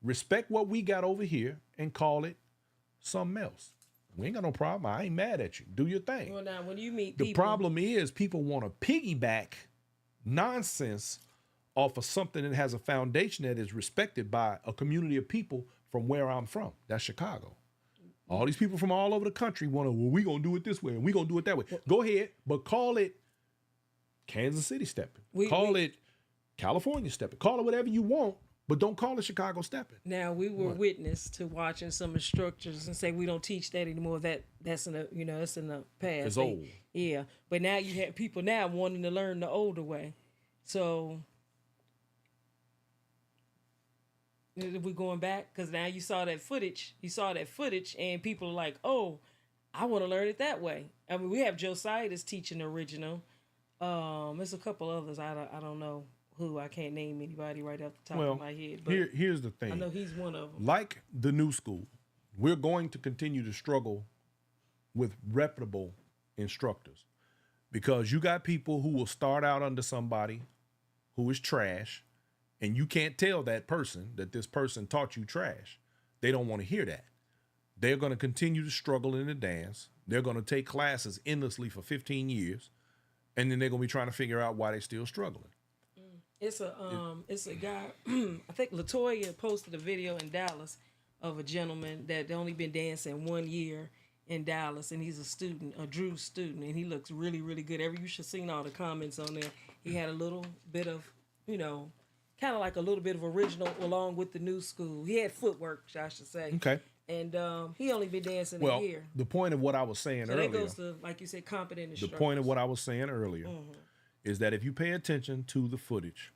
respect what we got over here, and call it something else. We ain't got no problem. I ain't mad at you. Do your thing. Well, now, when you meet the problem is people want to piggyback nonsense off of something that has a foundation that is respected by a community of people from where I'm from. That's Chicago. All these people from all over the country want to, well, we going to do it this way and we going to do it that way. Go ahead, but call it Kansas City stepping. Call it California stepping. Call it whatever you want, but don't call it Chicago stepping. Now, we were witness to watching some instructors and say we don't teach that anymore. That's in the, that's in the past. It's old. Yeah, but now you have people now wanting to learn the older way. So we're going back because now you saw that footage. And people are like, oh, I want to learn it that way. I mean, we have Josiah that's teaching the original. There's a couple others. I don't know who. I can't name anybody right off the top of my head. But here's the thing. I know he's one of them. Like the new school, we're going to continue to struggle with reputable instructors because you got people who will start out under somebody who is trash, and you can't tell that person that this person taught you trash. They don't want to hear that. They're going to continue to struggle in the dance. They're going to take classes endlessly for 15 years. And then they're gonna be trying to figure out why they're still struggling. It's a guy. I think Latoya posted a video in Dallas of a gentleman that only been dancing 1 year in Dallas, and he's a student, a Drew student, and he looks really, really good. You should have seen all the comments on there. He had a little bit of, kind of like a little bit of original along with the new school. He had footwork, I should say. Okay. And he only been dancing a year. The point of what I was saying earlier. That goes to, like you said, competent instructors. The point of what I was saying earlier is that if you pay attention to the footage,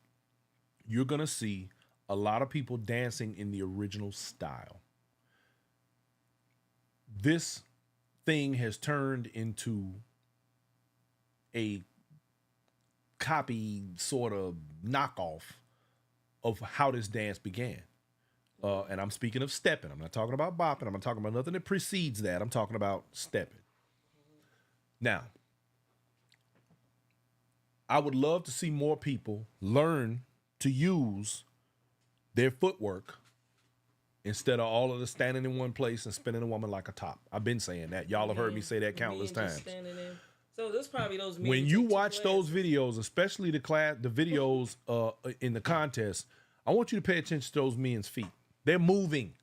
you're going to see a lot of people dancing in the original style. This thing has turned into a copy sort of knockoff of how this dance began. And I'm speaking of stepping. I'm not talking about bopping. I'm not talking about nothing that precedes that. I'm talking about stepping. Now, I would love to see more people learn to use their footwork instead of all of the standing in one place and spinning a woman like a top. I've been saying that. Y'all have heard me say that countless times. So there's probably those. When you watch those videos, especially the videos in the contest, I want you to pay attention to those men's feet. They're moving.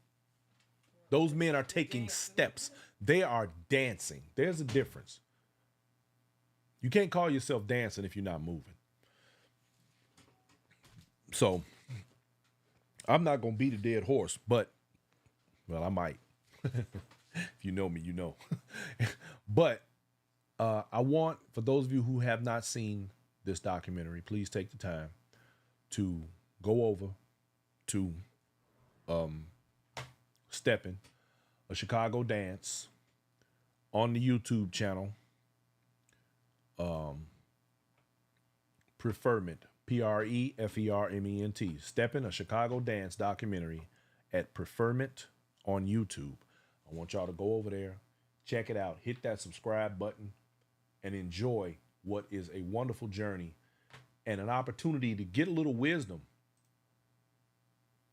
Those men are taking steps. They are dancing. There's a difference. You can't call yourself dancing if you're not moving. So I'm not going to beat a dead horse, but, well, I might. If you know me, you know. But I want, for those of you who have not seen this documentary, please take the time to go over to Steppin, a Chicago dance, on the YouTube channel. Preferment, Preferment, Steppin, a Chicago dance documentary at Preferment on YouTube. I want y'all to go over there, check it out, hit that subscribe button, and enjoy what is a wonderful journey and an opportunity to get a little wisdom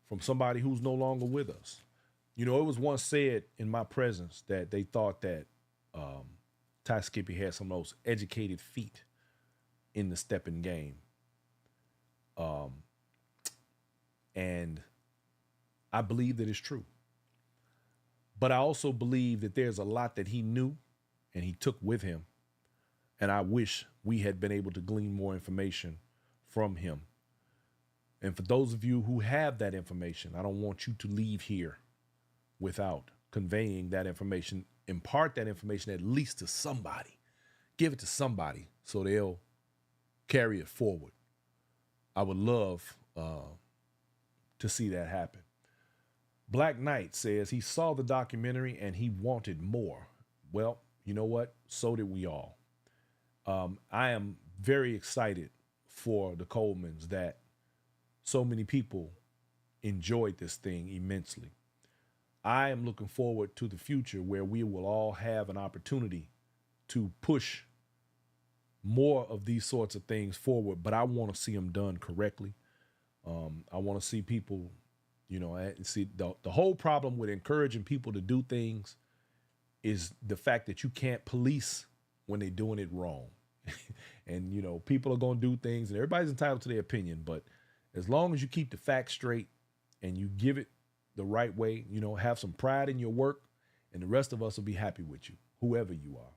from somebody who's no longer with us. You know, it was once said in my presence that they thought that Ty Skippy had some of the most educated feet in the stepping game. And I believe that it's true. But I also believe that there's a lot that he knew and he took with him. And I wish we had been able to glean more information from him. And for those of you who have that information, I don't want you to leave here without conveying that information. Impart that information at least to somebody. Give it to somebody so they'll carry it forward. I would love to see that happen. Black Knight says he saw the documentary and he wanted more. Well, you know what? So did we all. I am very excited for the Colemans that so many people enjoyed this thing immensely. I am looking forward to the future where we will all have an opportunity to push more of these sorts of things forward, but I want to see them done correctly. I want to see people, see the whole problem with encouraging people to do things is the fact that you can't police when they're doing it wrong. And, people are going to do things and everybody's entitled to their opinion. But as long as you keep the facts straight and you give it the right way, have some pride in your work, and the rest of us will be happy with you, whoever you are.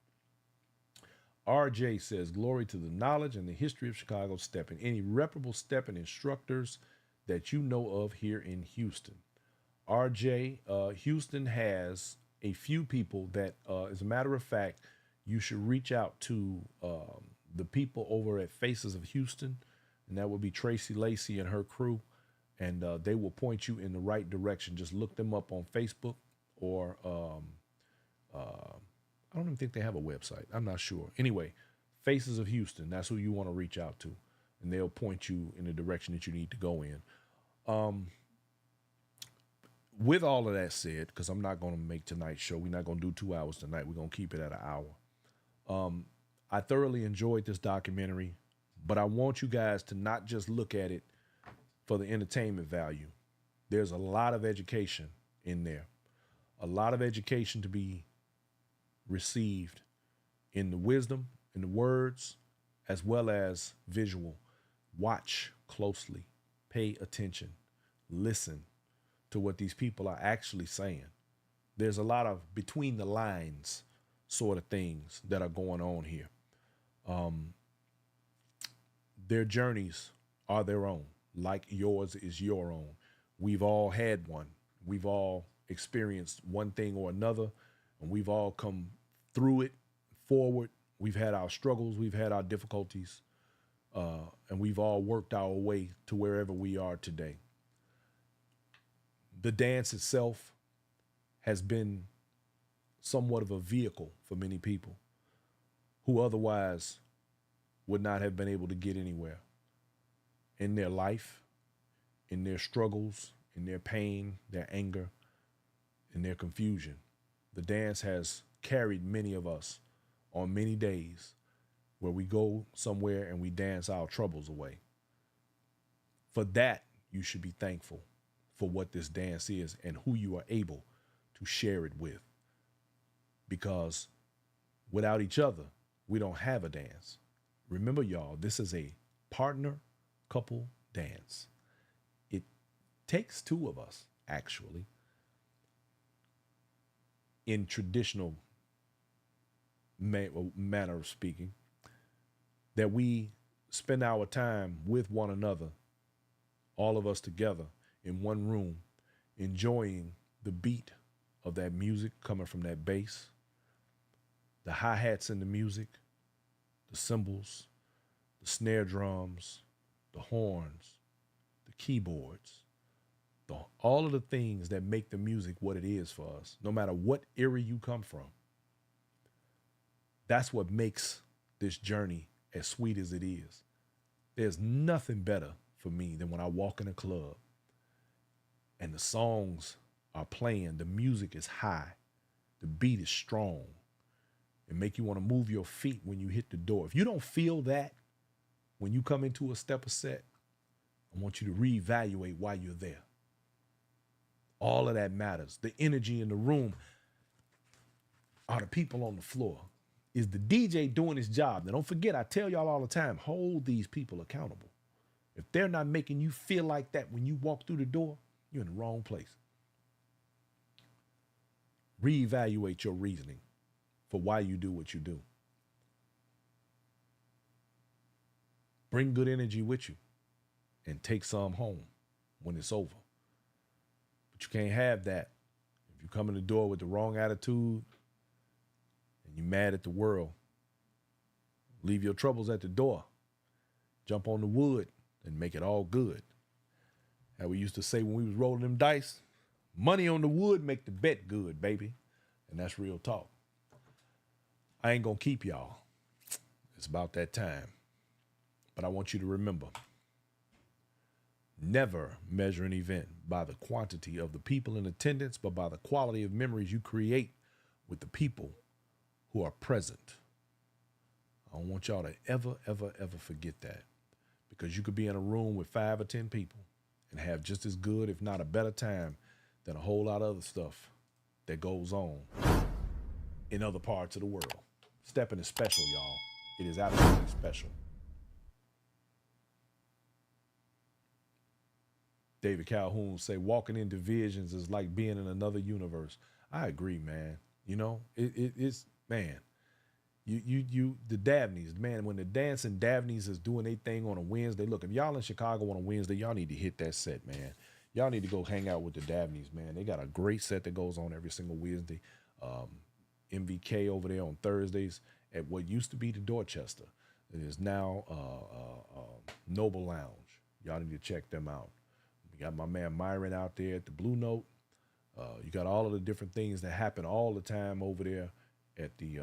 RJ says, glory to the knowledge and the history of Chicago stepping. Any reputable stepping instructors that you know of here in Houston? RJ, Houston has a few people that, as a matter of fact, you should reach out to the people over at Faces of Houston, and that would be Tracy Lacey and her crew, and they will point you in the right direction. Just look them up on Facebook, or I don't even think they have a website. I'm not sure. Anyway, Faces of Houston, that's who you want to reach out to, and they'll point you in the direction that you need to go in. With all of that said, because I'm not going to make tonight's show, we're not going to do 2 hours tonight. We're going to keep it at an hour. I thoroughly enjoyed this documentary, but I want you guys to not just look at it for the entertainment value. There's a lot of education in there, a lot of education to be received in the wisdom, in the words, as well as visual. Watch closely, pay attention, listen to what these people are actually saying. There's a lot of between the lines sort of things that are going on here. Their journeys are their own, like yours is your own. We've all had one. We've all experienced one thing or another, and we've all come through it forward. We've had our struggles, we've had our difficulties, and we've all worked our way to wherever we are today. The dance itself has been somewhat of a vehicle for many people who otherwise would not have been able to get anywhere in their life, in their struggles, in their pain, their anger, in their confusion. The dance has carried many of us on many days where we go somewhere and we dance our troubles away. For that, you should be thankful for what this dance is and who you are able to share it with. Because without each other, we don't have a dance. Remember, y'all, this is a partner couple dance. It takes two of us, actually, in traditional manner of speaking, that we spend our time with one another, all of us together in one room, enjoying the beat of that music coming from that bass, the hi-hats in the music, the cymbals, the snare drums, the horns, the keyboards, all of the things that make the music what it is for us, no matter what era you come from. That's what makes this journey as sweet as it is. There's nothing better for me than when I walk in a club and the songs are playing, the music is high, the beat is strong, and make you want to move your feet when you hit the door. If you don't feel that when you come into a stepper set, I want you to reevaluate why you're there. All of that matters. The energy in the room are the people on the floor. Is the DJ doing his job? Now, don't forget, I tell y'all all the time, hold these people accountable. If they're not making you feel like that when you walk through the door, you're in the wrong place. Reevaluate your reasoning for why you do what you do. Bring good energy with you and take some home when it's over. But you can't have that if you come in the door with the wrong attitude and you're mad at the world. Leave your troubles at the door. Jump on the wood and make it all good. How we used to say when we was rolling them dice, money on the wood make the bet good, baby. And that's real talk. I ain't gonna keep y'all. It's about that time. But I want you to remember, Never measure an event by the quantity of the people in attendance, but by the quality of memories you create with the people who are present. I don't want y'all to ever, ever, ever forget that, because you could be in a room with 5 or 10 people and have just as good, if not a better time than a whole lot of other stuff that goes on in other parts of the world. Steppin is special, y'all. It is absolutely special. David Calhoun say walking in divisions is like being in another universe. I agree, man. You know, it's, man, you the Dabneys, man, when the dancing Dabneys is doing their thing on a Wednesday, look, if y'all in Chicago on a Wednesday, y'all need to hit that set, man. Y'all need to go hang out with the Dabneys, man. They got a great set that goes on every single Wednesday. MVK over there on Thursdays at what used to be the Dorchester. It is now Noble Lounge. Y'all need to check them out. You got my man Myron out there at the Blue Note. You got all of the different things that happen all the time over there at the,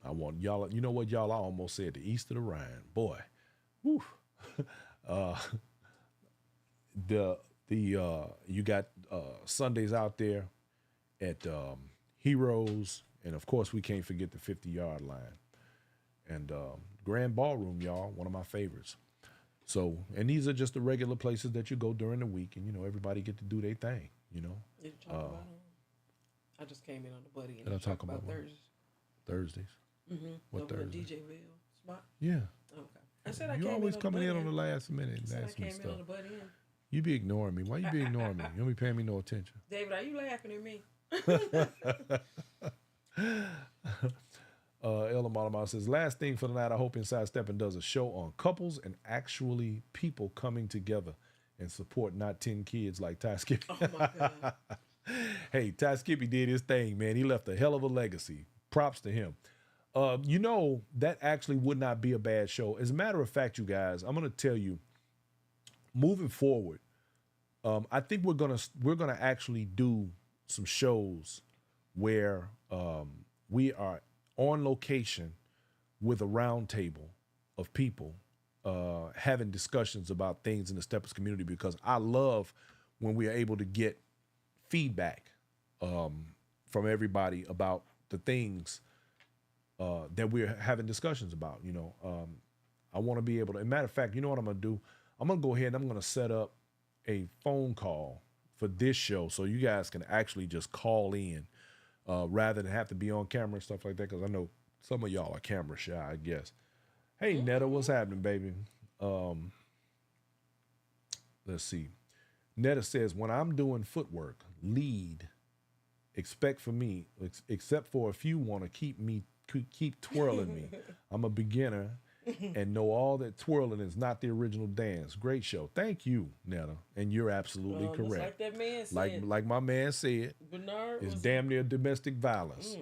I want y'all, you know what, y'all, I almost said the East of the Rhine. Boy, whew. You got Sundays out there at Heroes, and of course we can't forget the 50-yard line. And Grand Ballroom, y'all, one of my favorites. So, and these are just the regular places that you go during the week, and, you know, everybody get to do their thing, you know. Did you talk about them? I just came in on the buddy and did I talk about Thursdays. Thursdays? Mm-hmm. What Thursday? DJville spot? Yeah. Okay. I said I you came always in coming in on the end. last minute and I said I asking came stuff. in on the buddy end. You be ignoring me. Why you be ignoring me? You don't be paying me no attention. David, are you laughing at me? Ella Malama says, last thing for the night, I hope Inside Steppin does a show on couples and actually people coming together and support not 10 kids like Ty Skippy. Oh my God. Hey, Ty Skippy did his thing, man. He left a hell of a legacy. Props to him. You know, that actually would not be a bad show. As a matter of fact, you guys, I'm going to tell you, moving forward, I think we're gonna actually do some shows where we are on location with a round table of people having discussions about things in the Steppers community, because I love when we are able to get feedback from everybody about the things that we're having discussions about. You know, I want to be able to, as a matter of fact, you know what I'm going to do? I'm going to go ahead and I'm going to set up a phone call for this show so you guys can actually just call in rather than have to be on camera and stuff like that, because I know some of y'all are camera shy, I guess. Hey, Netta, what's happening, baby? Let's see. Netta says, when I'm doing footwork, lead, except for a few want to keep twirling me. I'm a beginner and know all that twirling is not the original dance. Great show. Thank you, Netta. And you're absolutely correct. Like that man said. Like my man said, Bernard it's damn near domestic violence.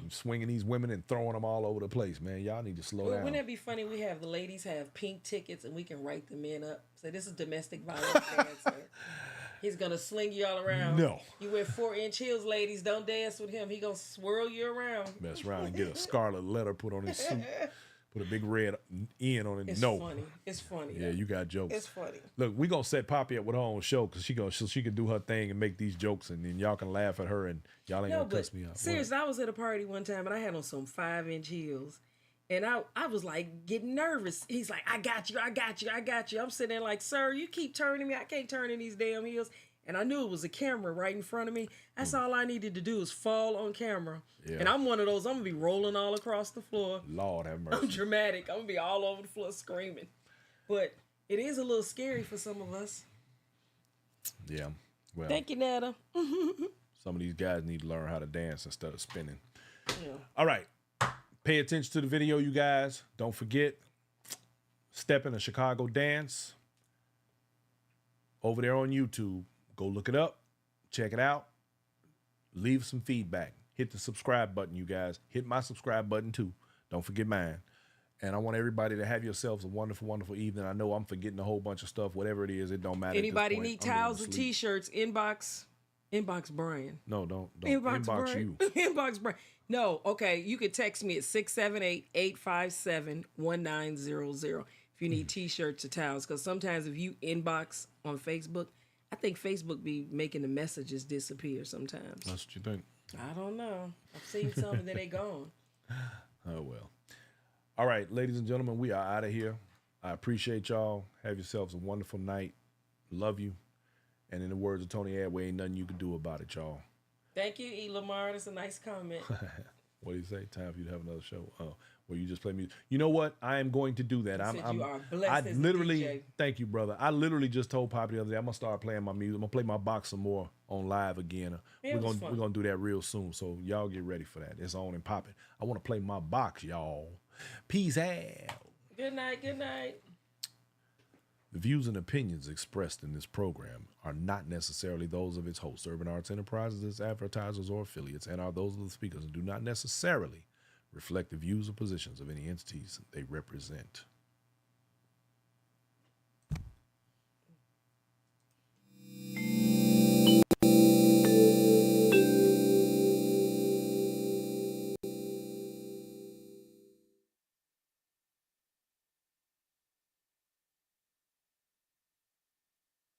Swinging these women and throwing them all over the place, man. Y'all need to slow down. Wouldn't that be funny? We have the ladies have pink tickets and we can write the men up. Say, this is domestic violence dancer. He's going to sling you all around. No. You wear 4-inch heels, ladies. Don't dance with him. He going to swirl you around. Mess around and get a scarlet letter put on his suit. Put a big red N on it. It's no. funny. It's funny. Yeah, you got jokes. It's funny. Look, we going to set Poppy up with her own show because she can do her thing and make these jokes, and then y'all can laugh at her and y'all ain't going to cuss me out. Seriously, I was at a party one time and I had on some 5-inch heels. And I was like getting nervous. He's like, I got you. I'm sitting there like, sir, you keep turning me. I can't turn in these damn heels. And I knew it was a camera right in front of me. That's all I needed to do is fall on camera. Yeah. And I'm one of those, I'm going to be rolling all across the floor. Lord have mercy. I'm dramatic. I'm going to be all over the floor screaming. But it is a little scary for some of us. Yeah. Well, thank you, Netta. Some of these guys need to learn how to dance instead of spinning. Yeah. All right. Pay attention to the video, you guys. Don't forget, Steppin, a Chicago dance over there on YouTube. Go look it up. Check it out. Leave some feedback. Hit the subscribe button, you guys. Hit my subscribe button, too. Don't forget mine. And I want everybody to have yourselves a wonderful, wonderful evening. I know I'm forgetting a whole bunch of stuff. Whatever it is, it don't matter. Anybody need towels or T-shirts, inbox Brian. No, don't. Inbox you. Inbox Brian. No, okay. You could text me at 678-857-1900. if you need T-shirts or towels. Because sometimes if you inbox on Facebook, I think Facebook be making the messages disappear sometimes. That's what you think? I don't know. I've seen some and then they gone. Oh, well. All right, ladies and gentlemen, we are out of here. I appreciate y'all. Have yourselves a wonderful night. Love you. And in the words of Tony Adway, ain't nothing you can do about it, y'all. Thank you, E. Lamar. That's a nice comment. What do you say? Time for you to have another show. Oh, where you just play music. You know what? I am going to do that. You are blessed as a DJ. Thank you, brother. I literally just told Poppy the other day I'm gonna start playing my music. I'm gonna play my box some more on live again. We're gonna do that real soon. So y'all get ready for that. It's on and popping. I want to play my box, y'all. Peace out. Good night. Good night. The views and opinions expressed in this program are not necessarily those of its hosts, Urban Arts Enterprises, its advertisers, or affiliates, and are those of the speakers and do not necessarily reflect the views or positions of any entities they represent.